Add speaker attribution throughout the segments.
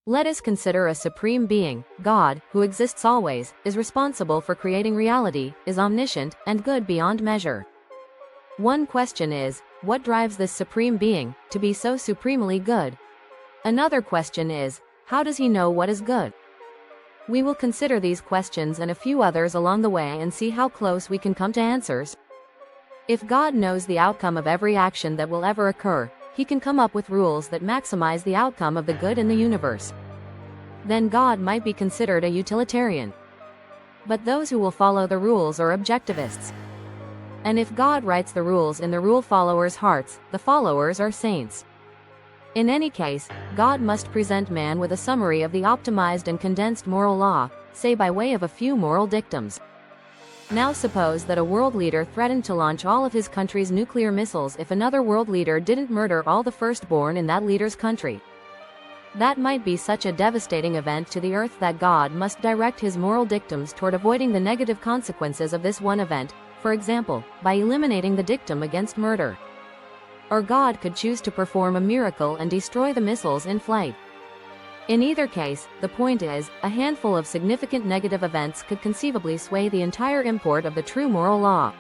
Speaker 1: Let us consider a supreme being, God, who exists always, is responsible for creating reality, is omniscient, and good beyond measure. One question is, what drives this supreme being to be so supremely good? Another question is, how does he know what is good? We will consider these questions and a few others along the way and see how close we can come to answers. If God knows the outcome of every action that will ever occur, he can come up with rules that maximize the outcome of the good in the universe. Then God might be considered a utilitarian. But those who will follow the rules are objectivists. And if God writes the rules in the rule followers' hearts, the followers are saints. In any case, God must present man with a summary of the optimized and condensed moral law, say by way of a few moral dictums. Now suppose that a world leader threatened to launch all of his country's nuclear missiles if another world leader didn't murder all the firstborn in that leader's country. That might be such a devastating event to the earth that God must direct his moral dictums toward avoiding the negative consequences of this one event, for example, by eliminating the dictum against murder. Or God could choose to perform a miracle and destroy the missiles in flight. In either case, the point is, a handful of significant negative events could conceivably sway the entire import of the true moral law.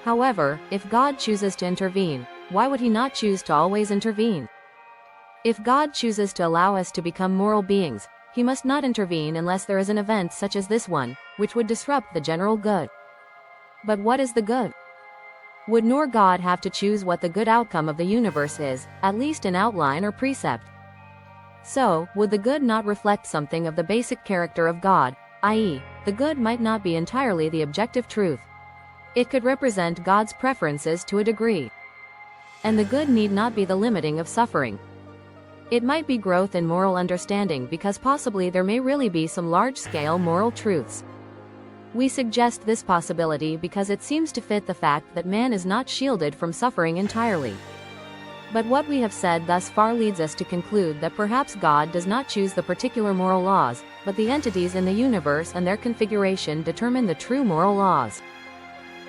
Speaker 1: However, if God chooses to intervene, why would he not choose to always intervene? If God chooses to allow us to become moral beings, he must not intervene unless there is an event such as this one, which would disrupt the general good. But what is the good? Would nor God have to choose what the good outcome of the universe is, at least in outline or precept? So, would the good not reflect something of the basic character of God, i.e., the good might not be entirely the objective truth. It could represent God's preferences to a degree. And the good need not be the limiting of suffering. It might be growth in moral understanding because possibly there may really be some large-scale moral truths. We suggest this possibility because it seems to fit the fact that man is not shielded from suffering entirely. But what we have said thus far leads us to conclude that perhaps God does not choose the particular moral laws, but the entities in the universe and their configuration determine the true moral laws.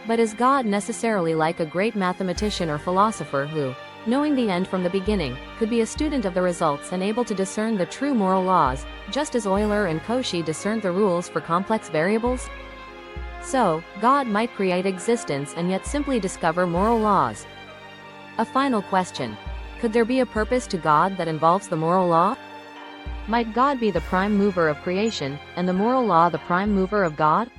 Speaker 1: But is God necessarily like a great mathematician or philosopher who, knowing the end from the beginning, could be a student of the results and able to discern the true moral laws, just as Euler and Cauchy discerned the rules for complex variables? So, God might create existence and yet simply discover moral laws. A final question. Could there be a purpose to God that involves the moral law? Might God be the prime mover of creation, and the moral law the prime mover of God?